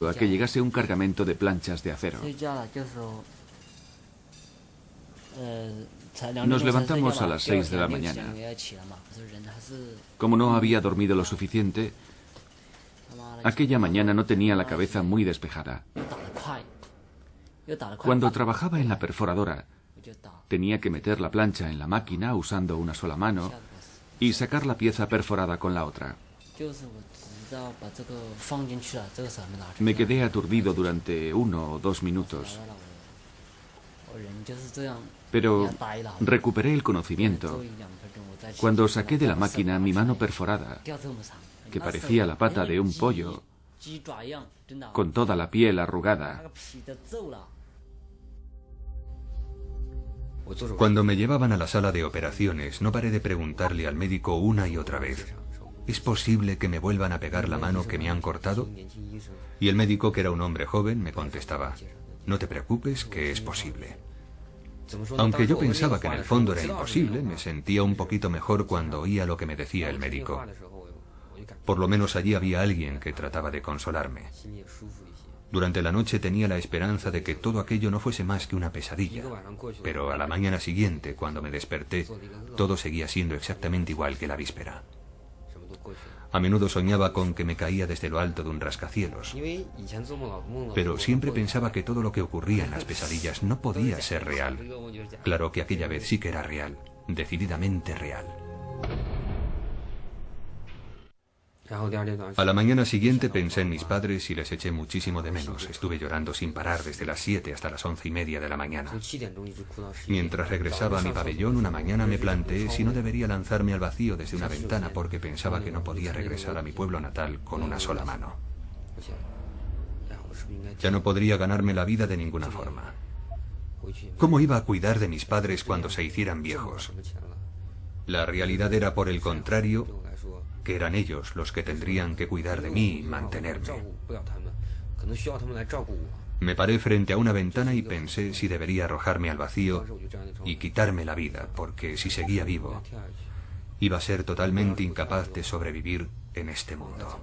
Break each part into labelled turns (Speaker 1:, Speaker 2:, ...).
Speaker 1: a que llegase un cargamento de planchas de acero. Nos levantamos a las 6 de la mañana. Como no había dormido lo suficiente, aquella mañana no tenía la cabeza muy despejada. Cuando trabajaba en la perforadora, tenía que meter la plancha en la máquina usando una sola mano y sacar la pieza perforada con la otra. Me quedé aturdido durante 1 o 2 minutos. Pero recuperé el conocimiento cuando saqué de la máquina mi mano perforada, que parecía la pata de un pollo, con toda la piel arrugada.
Speaker 2: Cuando me llevaban a la sala de operaciones, no paré de preguntarle al médico una y otra vez: ¿es posible que me vuelvan a pegar la mano que me han cortado? Y el médico, que era un hombre joven, me contestaba: no te preocupes, que es posible. Aunque yo pensaba que en el fondo era imposible, me sentía un poquito mejor cuando oía lo que me decía el médico. Por lo menos allí había alguien que trataba de consolarme. Durante la noche tenía la esperanza de que todo aquello no fuese más que una pesadilla, pero a la mañana siguiente, cuando me desperté, todo seguía siendo exactamente igual que la víspera. A menudo soñaba con que me caía desde lo alto de un rascacielos, pero siempre pensaba que todo lo que ocurría en las pesadillas no podía ser real. Claro que aquella vez sí que era real, decididamente real. A la mañana siguiente pensé en mis padres y les eché muchísimo de menos. Estuve llorando sin parar desde las 7 hasta las 11:30 de la mañana. Mientras regresaba a mi pabellón una mañana me planteé si no debería lanzarme al vacío desde una ventana, porque pensaba que no podía regresar a mi pueblo natal con una sola mano. Ya no podría ganarme la vida de ninguna forma. ¿Cómo iba a cuidar de mis padres cuando se hicieran viejos? La realidad era, por el contrario, que eran ellos los que tendrían que cuidar de mí y mantenerme. Me paré frente a una ventana y pensé si debería arrojarme al vacío y quitarme la vida, porque si seguía vivo, iba a ser totalmente incapaz de sobrevivir en este mundo.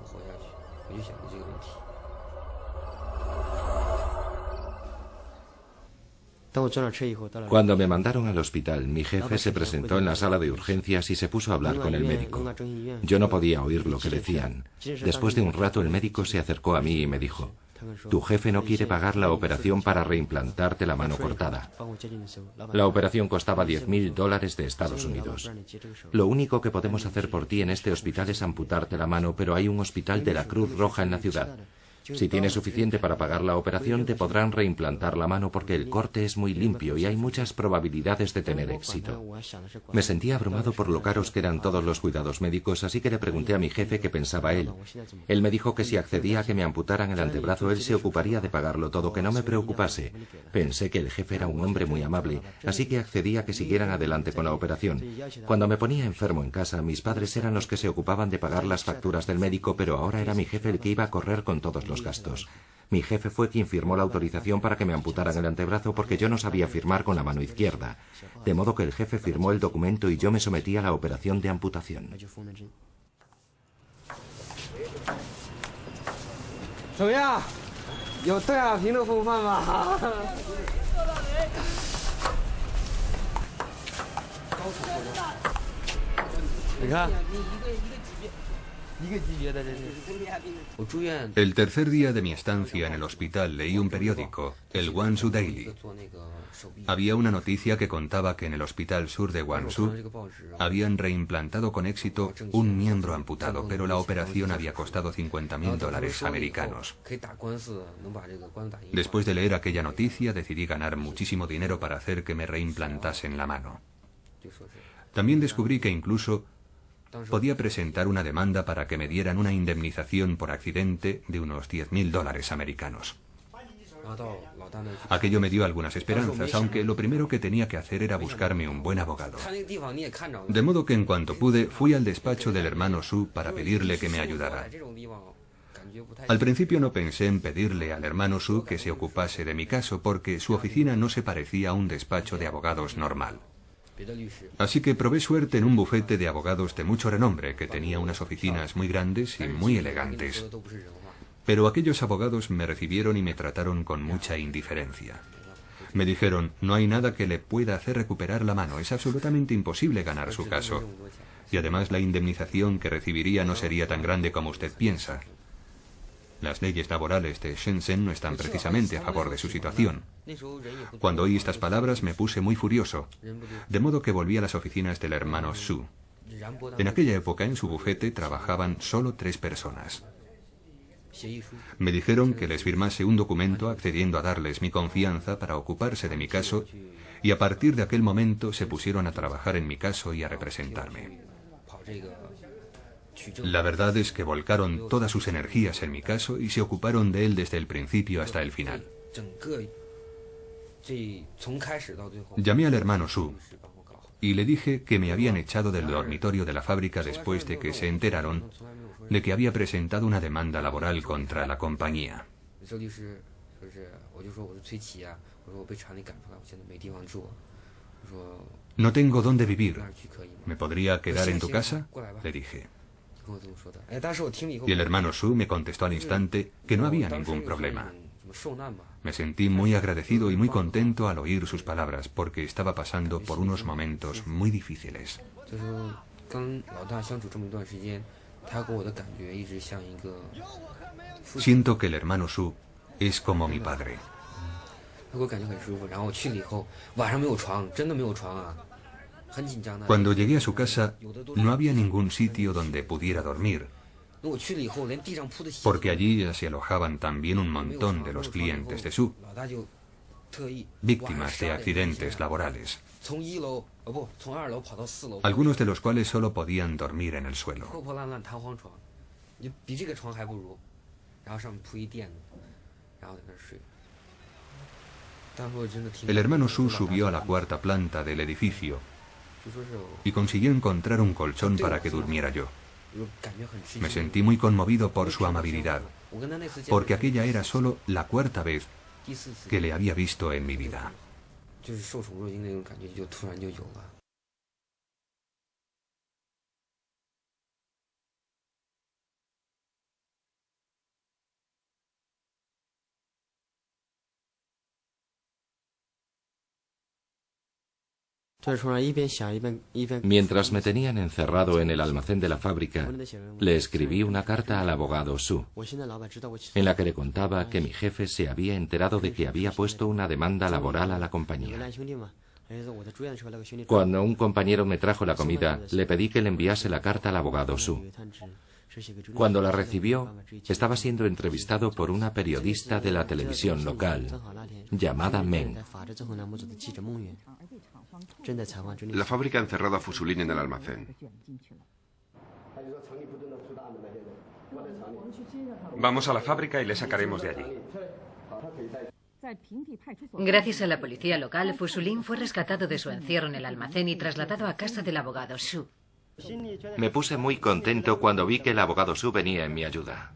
Speaker 3: Cuando me mandaron al hospital, mi jefe se presentó en la sala de urgencias y se puso a hablar con el médico. Yo no podía oír lo que decían. Después de un rato, el médico se acercó a mí y me dijo: tu jefe no quiere pagar la operación para reimplantarte la mano cortada. La operación costaba $10.000 de Estados Unidos. Lo único que podemos hacer por ti en este hospital es amputarte la mano, pero hay un hospital de la Cruz Roja en la ciudad. Si tienes suficiente para pagar la operación, te podrán reimplantar la mano porque el corte es muy limpio y hay muchas probabilidades de tener éxito. Me sentía abrumado por lo caros que eran todos los cuidados médicos, así que le pregunté a mi jefe qué pensaba él. Él me dijo que si accedía a que me amputaran el antebrazo, él se ocuparía de pagarlo todo, que no me preocupase. Pensé que el jefe era un hombre muy amable, así que accedí a que siguieran adelante con la operación. Cuando me ponía enfermo en casa, mis padres eran los que se ocupaban de pagar las facturas del médico, pero ahora era mi jefe el que iba a correr con todos los gastos. Mi jefe fue quien firmó la autorización para que me amputaran el antebrazo porque yo no sabía firmar con la mano izquierda. De modo que el jefe firmó el documento y yo me sometí a la operación de amputación.
Speaker 2: El tercer día de mi estancia en el hospital leí un periódico, el Guangzhou Daily. Había una noticia que contaba que en el hospital sur de Guangzhou habían reimplantado con éxito un miembro amputado, pero la operación había costado $50.000 americanos. Después de leer aquella noticia, decidí ganar muchísimo dinero para hacer que me reimplantasen la mano. También descubrí que incluso podía presentar una demanda para que me dieran una indemnización por accidente de unos $10.000 americanos. Aquello me dio algunas esperanzas, aunque lo primero que tenía que hacer era buscarme un buen abogado. De modo que en cuanto pude, fui al despacho del hermano Su para pedirle que me ayudara. Al principio no pensé en pedirle al hermano Su que se ocupase de mi caso, porque su oficina no se parecía a un despacho de abogados normal. Así que probé suerte en un bufete de abogados de mucho renombre, que tenía unas oficinas muy grandes y muy elegantes. Pero aquellos abogados me recibieron y me trataron con mucha indiferencia. Me dijeron, no hay nada que le pueda hacer recuperar la mano, es absolutamente imposible ganar su caso. Y además la indemnización que recibiría no sería tan grande como usted piensa. Las leyes laborales de Shenzhen no están precisamente a favor de su situación. Cuando oí estas palabras me puse muy furioso, de modo que volví a las oficinas del hermano Su. En aquella época en su bufete trabajaban solo 3 personas. Me dijeron que les firmase un documento accediendo a darles mi confianza para ocuparse de mi caso, y a partir de aquel momento se pusieron a trabajar en mi caso y a representarme. La verdad es que volcaron todas sus energías en mi caso y se ocuparon de él desde el principio hasta el final. Llamé al hermano Su y le dije que me habían echado del dormitorio de la fábrica después de que se enteraron de que había presentado una demanda laboral contra la compañía. No tengo dónde vivir. ¿Me podría quedar en tu casa?, le dije. Y el hermano Su me contestó al instante que no había ningún problema. Me sentí muy agradecido y muy contento al oír sus palabras, porque estaba pasando por unos momentos muy difíciles. Siento que el hermano Su es como mi padre. Cuando llegué a su casa, no había ningún sitio donde pudiera dormir, porque allí se alojaban también un montón de los clientes de Su, víctimas de accidentes laborales, algunos de los cuales solo podían dormir en el suelo. El hermano Su subió a la 4ª planta del edificio y consiguió encontrar un colchón para que durmiera yo. Me sentí muy conmovido por su amabilidad, porque aquella era solo la 4ª vez que le había visto en mi vida.
Speaker 3: Mientras me tenían encerrado en el almacén de la fábrica, le escribí una carta al abogado Su, en la que le contaba que mi jefe se había enterado de que había puesto una demanda laboral a la compañía. Cuando un compañero me trajo la comida, le pedí que le enviase la carta al abogado Su. Cuando la recibió, estaba siendo entrevistado por una periodista de la televisión local, llamada Meng.
Speaker 4: La fábrica ha encerrado a Fusulín en el almacén. Vamos a la fábrica y le sacaremos de allí.
Speaker 5: Gracias a la policía local, Fusulín fue rescatado de su encierro en el almacén y trasladado a casa del abogado Su.
Speaker 3: Me puse muy contento cuando vi que el abogado Su venía en mi ayuda.